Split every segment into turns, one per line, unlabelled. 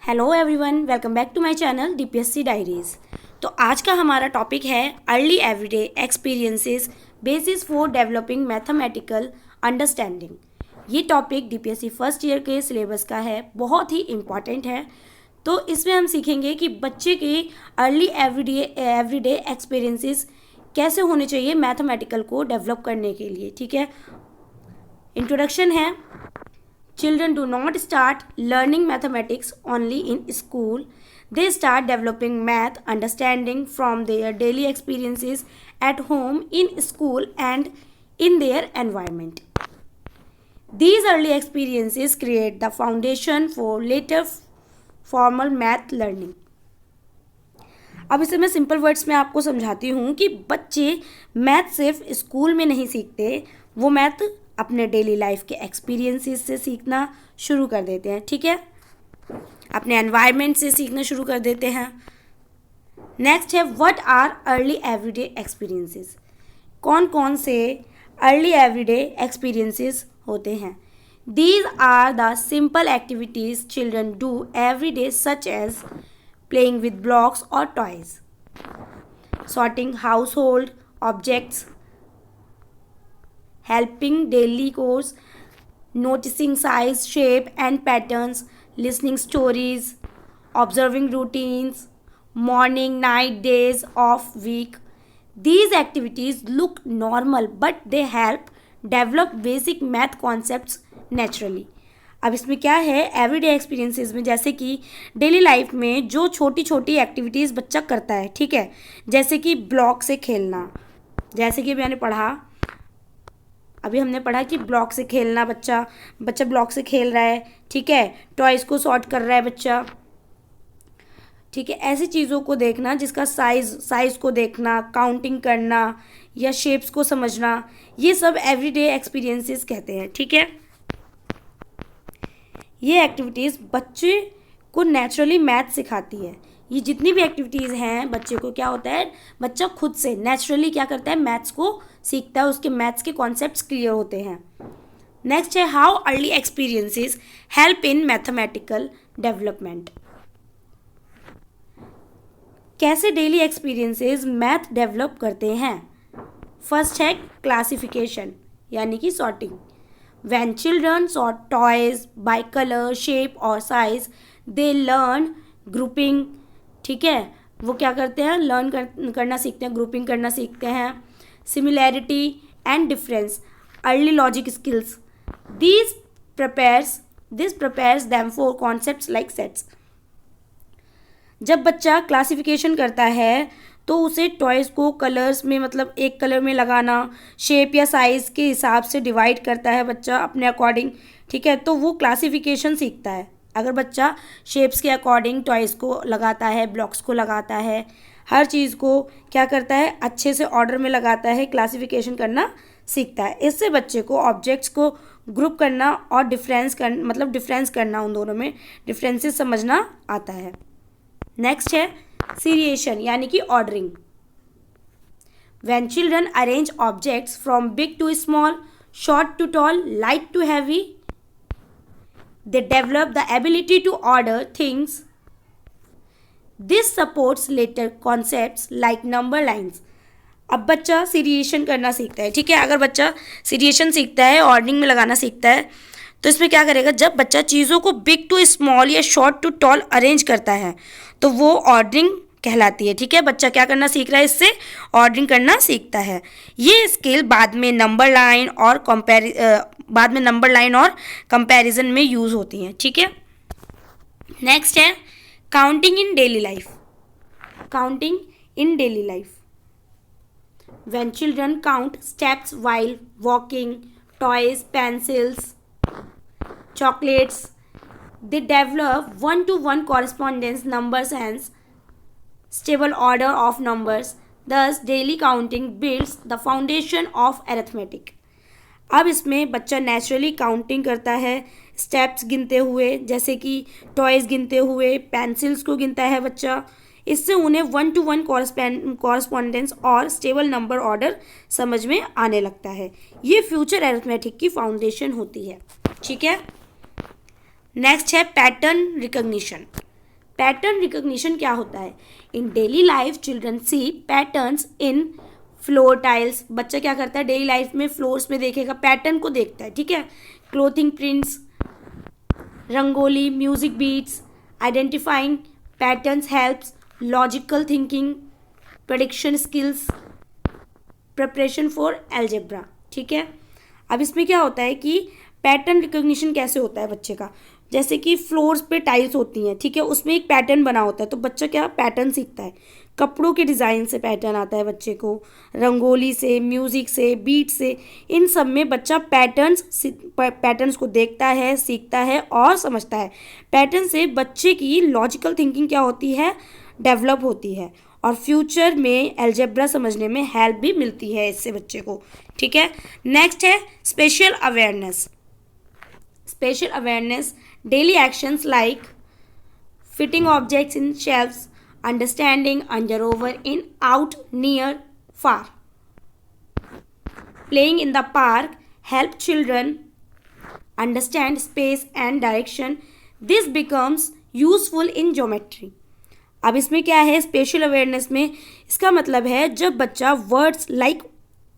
Hello everyone, welcome back to my channel DPSC diaries. तो आज का हमारा टॉपिक है early everyday experiences basis for developing mathematical understanding. ये टॉपिक डीपीएससी फर्स्ट ईयर के syllabus का है, बहुत ही इम्पॉर्टेंट है। तो इसमें हम सीखेंगे कि बच्चे के अर्ली एवरीडे एक्सपीरियंसेस कैसे होने चाहिए मैथमेटिकल को डेवलप करने के लिए। ठीक है, इंट्रोडक्शन है। Children do not start learning mathematics only in school. They start developing math understanding from their daily experiences at home, in school, and in their environment. These early experiences create the foundation for later formal math learning. अब इसे मैं simple words में आपको समझाती हूँ कि बच्चे math सिर्फ स्कूल में नहीं सीखते, वो मैथ अपने डेली लाइफ के एक्सपीरियंसेस से सीखना शुरू कर देते हैं। ठीक है, अपने एनवायरनमेंट से सीखना शुरू कर देते हैं। नेक्स्ट है, what are early everyday experiences. कौन कौन से अर्ली एवरीडे एक्सपीरियंसेस होते हैं? These are the simple activities children do every day, such as playing with blocks और toys, sorting household objects, helping daily chores, noticing size, shape and patterns, listening stories, observing routines, morning, night, days of week. These activities look normal but they help develop basic math concepts naturally. अब इसमें क्या है, everyday experiences में जैसे कि daily life में जो छोटी छोटी एक्टिविटीज़ बच्चा करता है, ठीक है, जैसे कि ब्लॉक से खेलना, जैसे कि अभी हमने पढ़ा कि ब्लॉक से खेलना, बच्चा ब्लॉक से खेल रहा है, ठीक है, टॉयज़ को सॉर्ट कर रहा है बच्चा, ठीक है। ऐसी चीज़ों को देखना जिसका साइज़ को देखना, काउंटिंग करना या शेप्स को समझना, ये सब एवरीडे एक्सपीरियंसेस कहते हैं। ठीक है, ये एक्टिविटीज़ बच्चे को नेचुरली मैथ सिखाती है। ये जितनी भी एक्टिविटीज़ हैं, बच्चे को क्या होता है, बच्चा खुद से नेचुरली क्या करता है, मैथ्स को सीखता है, उसके मैथ्स के कॉन्सेप्ट्स क्लियर होते हैं। नेक्स्ट है, how early experiences help in mathematical development. कैसे डेली एक्सपीरियंसेस मैथ डेवलप करते हैं? फर्स्ट है क्लासिफिकेशन, यानी कि sorting. When children sort toys by colour, shape और साइज, दे लर्न ग्रुपिंग। ठीक है, वो क्या करते हैं, करना सीखते हैं, ग्रुपिंग करना सीखते हैं, similarity and difference, early logic skills. This prepares them for concepts like sets. जब बच्चा क्लासिफिकेशन करता है तो उसे टॉयज़ को कलर्स में, मतलब एक कलर में लगाना, शेप या साइज़ के हिसाब से डिवाइड करता है बच्चा अपने अकॉर्डिंग। ठीक है, तो वो क्लासिफिकेशन सीखता है। अगर बच्चा शेप्स के अकॉर्डिंग टॉयज़ को लगाता है, ब्लॉक्स को लगाता है, हर चीज़ को क्या करता है, अच्छे से ऑर्डर में लगाता है, क्लासिफिकेशन करना सीखता है। इससे बच्चे को ऑब्जेक्ट्स को ग्रुप करना और डिफरेंस करना, उन दोनों में डिफरेंसेस समझना आता है। नेक्स्ट है सीरिएशन, यानी कि ordering. When children arrange objects from big to small, short to tall, light to heavy, they develop the ability to order things. This supports later concepts like number lines. अब बच्चा seriation करना सीखता है। ठीक है, अगर बच्चा सीरिएशन सीखता है, ऑर्डरिंग में लगाना सीखता है, तो इसमें क्या करेगा, जब बच्चा चीज़ों को बिग टू स्मॉल या शॉर्ट टू टॉल अरेंज करता है तो वो ऑर्डरिंग कहलाती है। ठीक है, बच्चा क्या करना सीख रहा है, इससे ऑर्डरिंग करना सीखता है। ये स्किल बाद में नंबर लाइन और कंपैरिजन में यूज़ होती हैं। ठीक है, नेक्स्ट है counting in daily life. Counting in daily life, when children count steps while walking, toys, pencils, chocolates, they develop one two one correspondence, number sense, stable order of numbers. Thus daily counting builds the foundation of arithmetic. अब इसमें बच्चा naturally counting करता है, steps गिनते हुए, जैसे कि toys गिनते हुए, पेंसिल्स को गिनता है बच्चा। इससे उन्हें वन टू वन कॉरेस्पॉन्डेंस और स्टेबल नंबर ऑर्डर समझ में आने लगता है। ये फ्यूचर अरिथमेटिक की फाउंडेशन होती है। ठीक है, नेक्स्ट है पैटर्न रिकग्निशन। पैटर्न रिकॉग्निशन क्या होता है? In daily life children see patterns in floor tiles. बच्चा क्या करता है डेली लाइफ में? फ्लोर्स में देखेगा, पैटर्न को देखता है, ठीक है। Clothing prints, rangoli, music beats. Identifying patterns helps logical thinking, prediction skills, preparation for algebra, ठीक है। अब इसमें क्या होता है कि पैटर्न रिकॉग्निशन कैसे होता है बच्चे का? जैसे कि फ्लोर्स पे टाइल्स होती हैं, ठीक है, उसमें एक पैटर्न बना होता है, तो बच्चा क्या पैटर्न सीखता है। कपड़ों के डिज़ाइन से पैटर्न आता है बच्चे को, रंगोली से, म्यूज़िक से, बीट से, इन सब में बच्चा पैटर्न्स को देखता है, सीखता है और समझता है। पैटर्न से बच्चे की लॉजिकल थिंकिंग क्या होती है? डेवलप होती है, और फ्यूचर में अलजेब्रा समझने में हेल्प भी मिलती है इससे बच्चे को, ठीक है। नेक्स्ट है special awareness. Special awareness daily actions like fitting objects in shelves, understanding under, over, in, out, near, far. Playing in the park help children understand space and direction. This becomes useful in geometry. अब इसमें क्या है special awareness में? इसका मतलब है जब बच्चा words like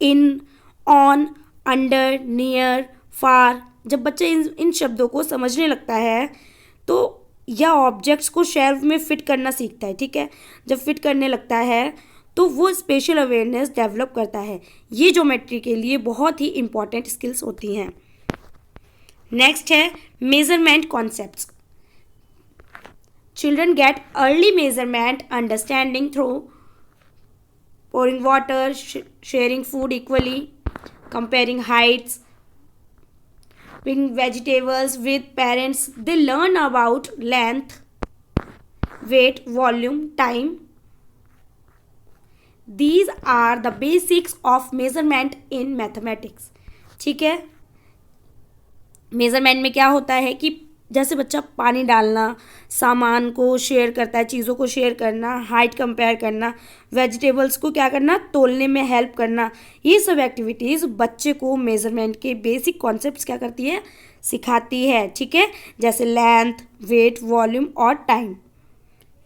in, on, under, near, far, जब बच्चा इन शब्दों को समझने लगता है तो या ऑब्जेक्ट्स को शेल्फ में फिट करना सीखता है, ठीक है। जब फिट करने लगता है तो वो स्पेशल अवेयरनेस डेवलप करता है। ये ज्योमेट्री के लिए बहुत ही इंपॉर्टेंट स्किल्स होती हैं। नेक्स्ट है measurement concepts. Children gate early measurement understanding through pouring water, sharing food equally, comparing heights, picking vegetables with parents. They learn about length, weight, volume, time. These are the basics of measurement in mathematics. ठीक है। Measurement में क्या होता है कि जैसे बच्चा पानी डालना, सामान को शेयर करता है, चीज़ों को शेयर करना, हाइट कंपेयर करना, वेजिटेबल्स को क्या करना, तोलने में हेल्प करना, ये सब एक्टिविटीज़ बच्चे को मेजरमेंट के बेसिक कॉन्सेप्ट्स क्या करती है? सिखाती है, ठीक है। जैसे लेंथ, वेट, वॉल्यूम और टाइम,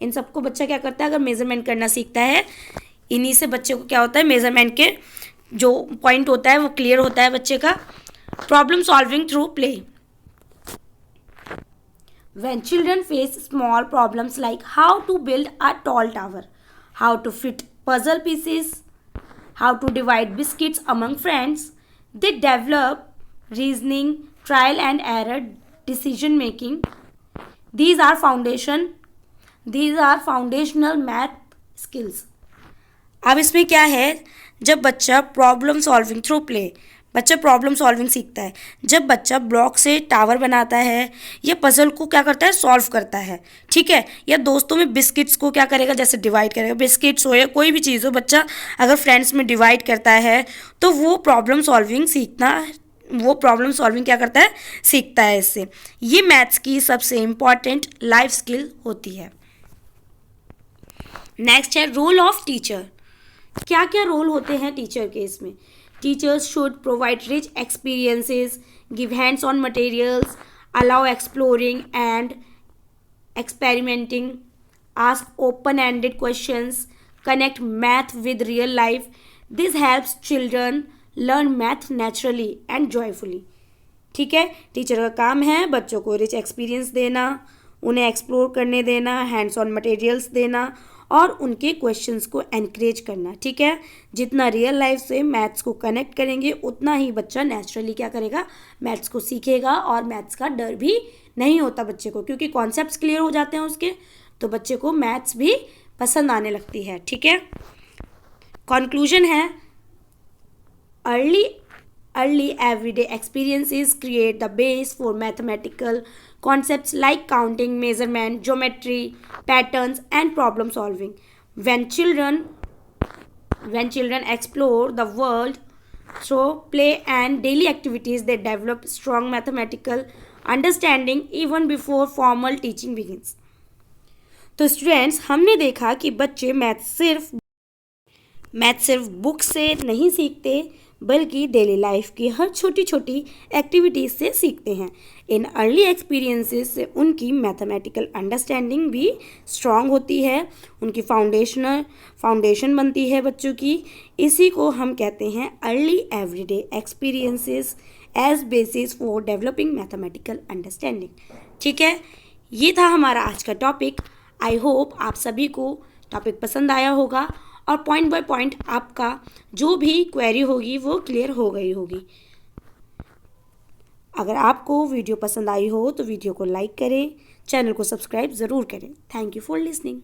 इन सबको बच्चा क्या करता है? अगर मेजरमेंट करना सीखता है, इन्हीं से बच्चे को क्या होता है? मेजरमेंट के जो पॉइंट होता है वो क्लियर होता है बच्चे का। Problem solving through play. When children face small problems like how to build a tall tower, how to fit puzzle pieces, how to divide biscuits among friends, they develop reasoning, trial and error, decision making. These are foundational math skills. अब इसमें क्या है? जब बच्चा problem solving through play, बच्चा problem solving सीखता है। जब बच्चा ब्लॉक से टावर बनाता है या पजल को क्या करता है? सॉल्व करता है, ठीक है। या दोस्तों में बिस्किट्स को क्या करेगा? जैसे डिवाइड करेगा, बिस्किट्स हो या कोई भी चीज़ हो, बच्चा अगर फ्रेंड्स में डिवाइड करता है तो वो प्रॉब्लम सॉल्विंग क्या करता है? सीखता है इससे। ये मैथ्स की सबसे इम्पॉर्टेंट लाइफ स्किल होती है। नेक्स्ट है रोल ऑफ टीचर। क्या क्या रोल होते हैं टीचर के इसमें? Teachers should provide rich experiences, give hands-on materials, allow exploring and experimenting, ask open-ended questions, connect math with real life. This helps children learn math naturally and joyfully. ठीक है। Teacher का काम है बच्चों को रिच एक्सपीरियंस देना, उन्हें explore करने देना, हैंड्स ऑन मटेरियल्स देना और उनके क्वेश्चंस को एनकरेज करना, ठीक है। जितना रियल लाइफ से मैथ्स को कनेक्ट करेंगे उतना ही बच्चा नेचुरली क्या करेगा? मैथ्स को सीखेगा, और मैथ्स का डर भी नहीं होता बच्चे को, क्योंकि कॉन्सेप्ट्स क्लियर हो जाते हैं उसके, तो बच्चे को मैथ्स भी पसंद आने लगती है, ठीक है। कंक्लूजन है early everyday experiences create the base for mathematical concepts like counting, measurement, geometry, patterns and problem solving. When children explore the world through play and daily activities, they develop strong mathematical understanding even before formal teaching begins. तो students, हमने देखा कि बच्चे math सिर्फ book से नहीं सीखते, बल्कि डेली लाइफ की हर छोटी छोटी एक्टिविटीज़ से सीखते हैं। इन अर्ली एक्सपीरियंसेस से उनकी मैथमेटिकल अंडरस्टैंडिंग भी स्ट्रांग होती है, उनकी फाउंडेशन बनती है बच्चों की। इसी को हम कहते हैं early everyday experiences as basis for developing mathematical understanding. ठीक है, ये था हमारा आज का टॉपिक। आई होप आप सभी को टॉपिक पसंद आया होगा और पॉइंट बाय पॉइंट आपका जो भी क्वेरी होगी वो क्लियर हो गई होगी। अगर आपको वीडियो पसंद आई हो तो वीडियो को लाइक करें, चैनल को सब्सक्राइब ज़रूर करें। Thank you for listening.